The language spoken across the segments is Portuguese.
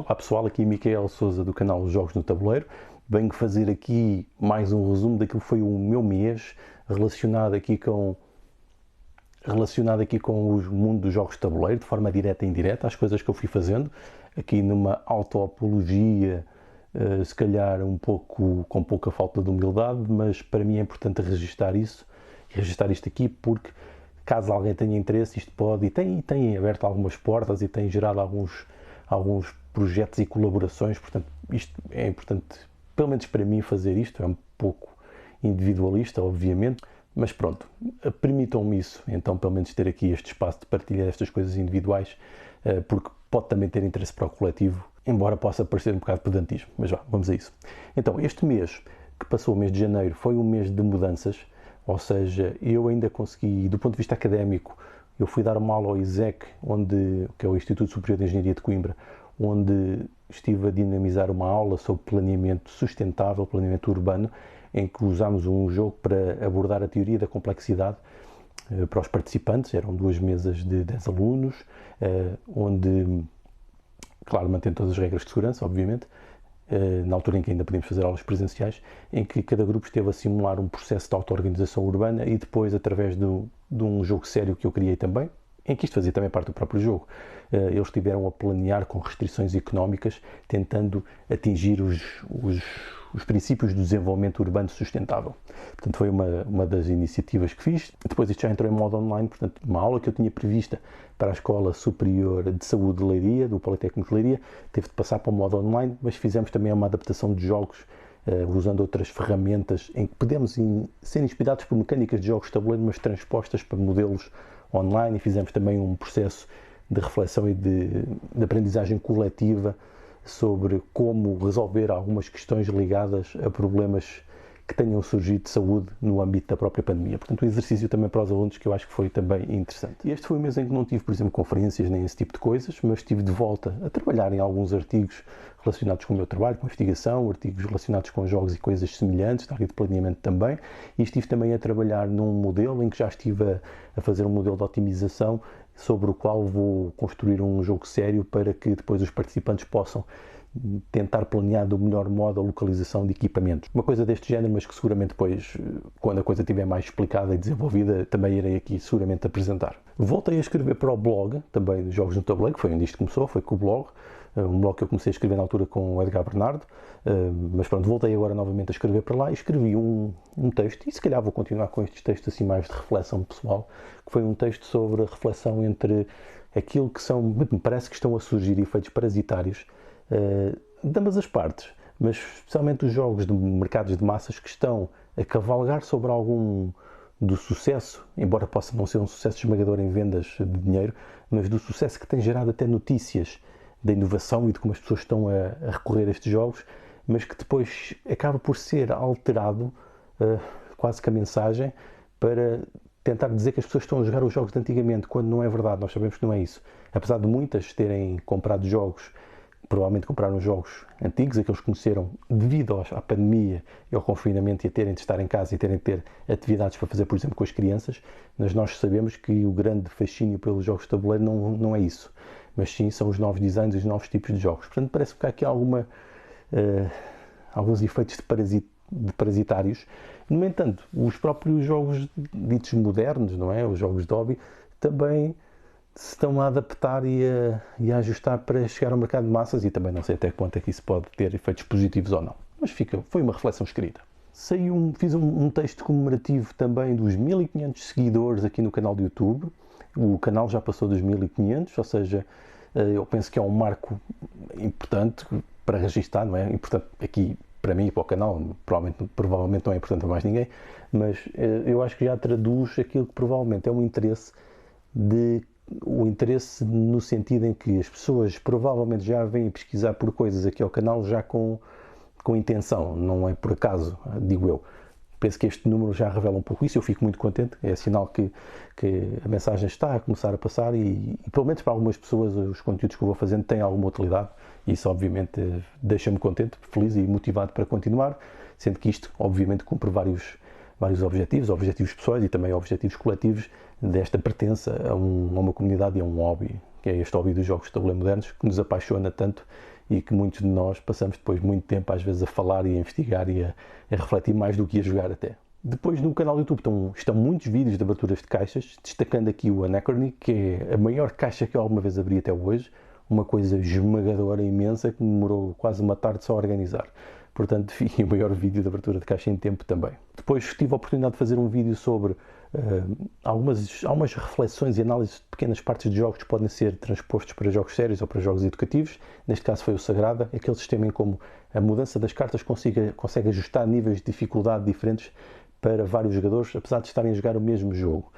Olá pessoal, aqui Micael Souza do canal Jogos no Tabuleiro. Venho fazer aqui mais um resumo daquilo que foi o meu mês relacionado aqui com o mundo dos jogos de tabuleiro, de forma direta e indireta, as coisas que eu fui fazendo, aqui numa autoapologia, se calhar um pouco com pouca falta de humildade, mas para mim é importante registar isso, e registar isto aqui porque caso alguém tenha interesse, isto pode, e tem aberto algumas portas e tem gerado alguns projetos e colaborações, portanto isto é importante, pelo menos para mim, fazer isto. É um pouco individualista, obviamente, mas pronto, permitam-me isso, então pelo menos ter aqui este espaço de partilhar estas coisas individuais, porque pode também ter interesse para o coletivo, embora possa parecer um bocado pedantismo, mas vamos a isso. Então, este mês que passou, o mês de janeiro, foi um mês de mudanças, ou seja, eu ainda consegui, do ponto de vista académico, eu fui dar uma aula ao ISEC, que é o Instituto Superior de Engenharia de Coimbra, onde estive a dinamizar uma aula sobre planeamento sustentável, planeamento urbano, em que usámos um jogo para abordar a teoria da complexidade para os participantes. Eram 2 mesas de 10 alunos, onde, claro, mantendo todas as regras de segurança, obviamente, na altura em que ainda podíamos fazer aulas presenciais, em que cada grupo esteve a simular um processo de auto-organização urbana e depois, através de um jogo sério que eu criei também, em que isto fazia também parte do próprio jogo, eles estiveram a planear com restrições económicas, tentando atingir os princípios do desenvolvimento urbano sustentável. Portanto, foi uma das iniciativas que fiz. Depois isto já entrou em modo online, portanto, uma aula que eu tinha prevista para a Escola Superior de Saúde de Leiria, do Politécnico de Leiria, teve de passar para o modo online, mas fizemos também uma adaptação de jogos, usando outras ferramentas em que podemos ser inspirados por mecânicas de jogos de tabuleiro, mas transpostas para modelos online, e fizemos também um processo de reflexão e de aprendizagem coletiva sobre como resolver algumas questões ligadas a problemas que tenham surgido de saúde no âmbito da própria pandemia. Portanto, um exercício também para os alunos que eu acho que foi também interessante. E este foi um mês em que não tive, por exemplo, conferências nem esse tipo de coisas, mas estive de volta a trabalhar em alguns artigos relacionados com o meu trabalho, com a investigação, artigos relacionados com jogos e coisas semelhantes, da área de planeamento também, e estive também a trabalhar num modelo em que já estive a fazer um modelo de otimização sobre o qual vou construir um jogo sério para que depois os participantes possam tentar planear do melhor modo a localização de equipamentos. Uma coisa deste género, mas que seguramente depois, quando a coisa estiver mais explicada e desenvolvida, também irei aqui seguramente apresentar. Voltei a escrever para o blog, também de Jogos no Tabuleiro, que foi onde isto começou, foi com o blog, um blog que eu comecei a escrever na altura com o Edgar Bernardo, mas pronto, voltei agora novamente a escrever para lá e escrevi um texto, e se calhar vou continuar com estes textos assim mais de reflexão pessoal, que foi um texto sobre a reflexão entre aquilo que são, me parece que estão a surgir efeitos parasitários de ambas as partes, mas especialmente os jogos de mercados de massas que estão a cavalgar sobre algum do sucesso, embora possa não ser um sucesso esmagador em vendas de dinheiro, mas do sucesso que tem gerado até notícias da inovação e de como as pessoas estão a recorrer a estes jogos, mas que depois acaba por ser alterado, quase que a mensagem, para tentar dizer que as pessoas estão a jogar os jogos de antigamente, quando não é verdade. Nós sabemos que não é isso. Apesar de muitas terem comprado jogos, provavelmente compraram jogos antigos, aqueles que conheceram devido à pandemia e ao confinamento, e a terem de estar em casa e terem de ter atividades para fazer, por exemplo, com as crianças, mas nós sabemos que o grande fascínio pelos jogos de tabuleiro não é isso, mas sim são os novos designs e os novos tipos de jogos. Portanto, parece que há aqui alguns efeitos de parasitários. No entanto, os próprios jogos ditos modernos, não é? Os jogos de hobby, também se estão a adaptar e a ajustar para chegar ao mercado de massas, e também não sei até quanto é que isso pode ter efeitos positivos ou não. Mas foi uma reflexão escrita. Fiz um texto comemorativo também dos 1500 seguidores aqui no canal do YouTube. O canal já passou dos 1500, ou seja, eu penso que é um marco importante para registar, não é? Importante aqui para mim e para o canal, provavelmente não é importante a mais ninguém, mas eu acho que já traduz aquilo que provavelmente é um interesse no sentido em que as pessoas provavelmente já vêm pesquisar por coisas aqui ao canal já com intenção, não é por acaso, digo eu. Penso que este número já revela um pouco isso, eu fico muito contente, é sinal que a mensagem está a começar a passar e pelo menos para algumas pessoas os conteúdos que eu vou fazendo têm alguma utilidade, e isso obviamente deixa-me contente, feliz e motivado para continuar, sendo que isto obviamente cumpre vários objetivos pessoais e também objetivos coletivos desta pertença a uma comunidade e a um hobby, que é este hobby dos jogos de tabuleiro modernos, que nos apaixona tanto e que muitos de nós passamos depois muito tempo às vezes a falar e a investigar e a refletir mais do que a jogar até. Depois no canal do YouTube estão muitos vídeos de aberturas de caixas, destacando aqui o Anachrony, que é a maior caixa que eu alguma vez abri até hoje, uma coisa esmagadora, imensa, que demorou quase uma tarde só a organizar. Portanto, o maior vídeo de abertura de caixa em tempo também. Depois tive a oportunidade de fazer um vídeo sobre algumas reflexões e análises de pequenas partes de jogos que podem ser transpostos para jogos sérios ou para jogos educativos. Neste caso foi o Sagrada, aquele sistema em como a mudança das cartas consegue ajustar níveis de dificuldade diferentes para vários jogadores, apesar de estarem a jogar o mesmo jogo.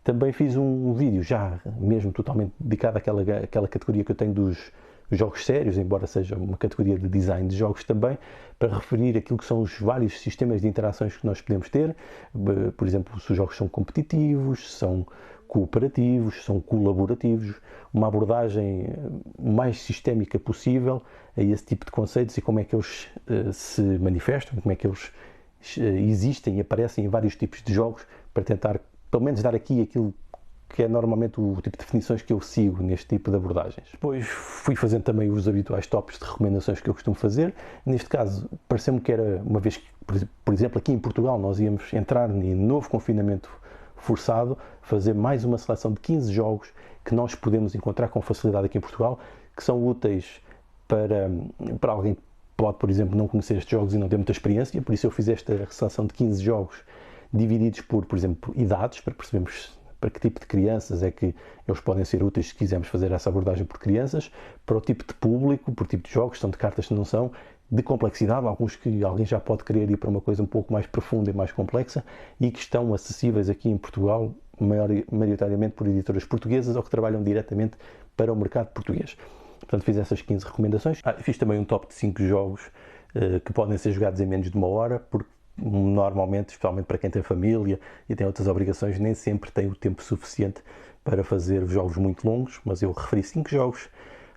Também fiz um vídeo já mesmo totalmente dedicado àquela categoria que eu tenho dos jogos sérios, embora seja uma categoria de design de jogos também, para referir aquilo que são os vários sistemas de interações que nós podemos ter. Por exemplo, se os jogos são competitivos, são cooperativos, são colaborativos, uma abordagem mais sistémica possível a esse tipo de conceitos e como é que eles se manifestam, como é que eles existem e aparecem em vários tipos de jogos, para tentar pelo menos dar aqui aquilo que é normalmente o tipo de definições que eu sigo neste tipo de abordagens. Depois fui fazendo também os habituais tops de recomendações que eu costumo fazer. Neste caso, pareceu-me que era, uma vez que, por exemplo, aqui em Portugal nós íamos entrar em novo confinamento forçado, fazer mais uma seleção de 15 jogos que nós podemos encontrar com facilidade aqui em Portugal, que são úteis para alguém que pode, por exemplo, não conhecer estes jogos e não ter muita experiência. Por isso eu fiz esta seleção de 15 jogos divididos por exemplo, idades, para percebermos para que tipo de crianças é que eles podem ser úteis se quisermos fazer essa abordagem por crianças, para o tipo de público, por tipo de jogos, são de cartas que não são, de complexidade, alguns que alguém já pode querer ir para uma coisa um pouco mais profunda e mais complexa, e que estão acessíveis aqui em Portugal, maioritariamente por editoras portuguesas ou que trabalham diretamente para o mercado português. Portanto, fiz essas 15 recomendações. Fiz também um top de 5 jogos que podem ser jogados em menos de uma hora, porque normalmente, especialmente para quem tem família e tem outras obrigações, nem sempre tem o tempo suficiente para fazer jogos muito longos, mas eu referi 5 jogos,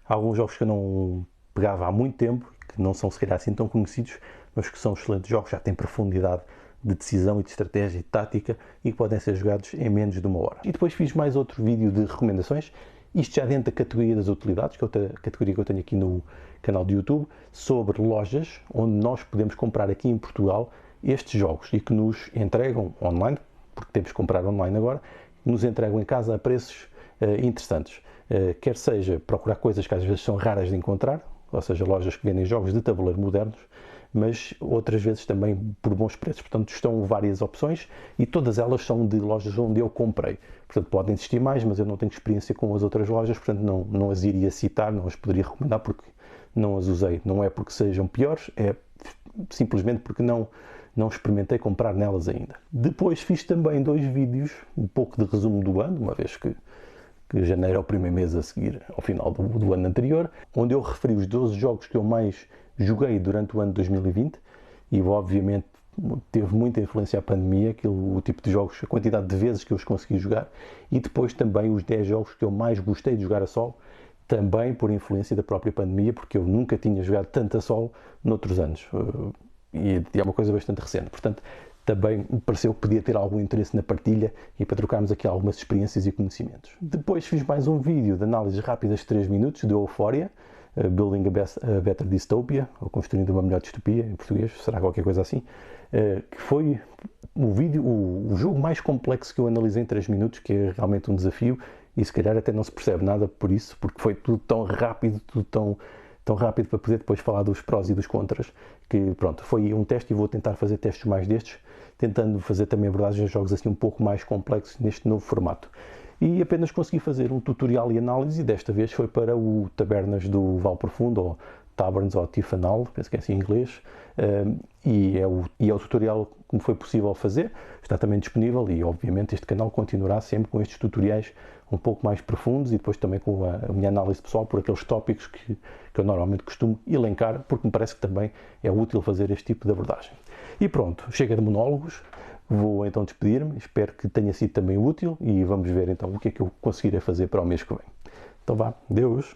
alguns jogos que eu não pegava há muito tempo, que não são se calhar assim tão conhecidos, mas que são excelentes jogos, já têm profundidade de decisão e de estratégia e tática e que podem ser jogados em menos de uma hora. E depois fiz mais outro vídeo de recomendações, isto já dentro da categoria das utilidades, que é outra categoria que eu tenho aqui no canal de YouTube, sobre lojas onde nós podemos comprar aqui em Portugal estes jogos e que nos entregam online, porque temos que comprar online agora, nos entregam em casa a preços interessantes. Quer seja procurar coisas que às vezes são raras de encontrar, ou seja, lojas que vendem jogos de tabuleiro modernos, mas outras vezes também por bons preços. Portanto, estão várias opções e todas elas são de lojas onde eu comprei. Portanto, podem existir mais, mas eu não tenho experiência com as outras lojas, portanto não as iria citar, não as poderia recomendar porque não as usei. Não é porque sejam piores, é simplesmente porque não experimentei comprar nelas ainda. Depois fiz também 2 vídeos, um pouco de resumo do ano, uma vez que janeiro é o primeiro mês a seguir ao final do ano anterior, onde eu referi os 12 jogos que eu mais joguei durante o ano de 2020 e obviamente teve muita influência a pandemia, o tipo de jogos, a quantidade de vezes que eu os consegui jogar, e depois também os 10 jogos que eu mais gostei de jogar a solo, também por influência da própria pandemia, porque eu nunca tinha jogado tanto a solo noutros anos. E é uma coisa bastante recente, portanto também me pareceu que podia ter algum interesse na partilha e para trocarmos aqui algumas experiências e conhecimentos. Depois fiz mais um vídeo de análises rápidas de 3 minutos de Euphoria, Building a Better Dystopia, ou Construindo uma Melhor Distopia, em português, será qualquer coisa assim, que foi o jogo mais complexo que eu analisei em 3 minutos, que é realmente um desafio e se calhar até não se percebe nada por isso, porque foi tudo tão rápido, tudo tão rápido para poder depois falar dos prós e dos contras, que pronto, foi um teste e vou tentar fazer testes mais destes, tentando fazer também abordagens de jogos assim um pouco mais complexos neste novo formato. E apenas consegui fazer um tutorial e análise, e desta vez foi para o Tabernas do Val Profundo, ou Taverns ou Tifanal, penso que é assim em inglês, e é o tutorial que me foi possível fazer, está também disponível e obviamente este canal continuará sempre com estes tutoriais um pouco mais profundos e depois também com a minha análise pessoal por aqueles tópicos que eu normalmente costumo elencar, porque me parece que também é útil fazer este tipo de abordagem. E pronto, chega de monólogos, vou então despedir-me, espero que tenha sido também útil e vamos ver então o que é que eu conseguirei fazer para o mês que vem. Então vá, Deus!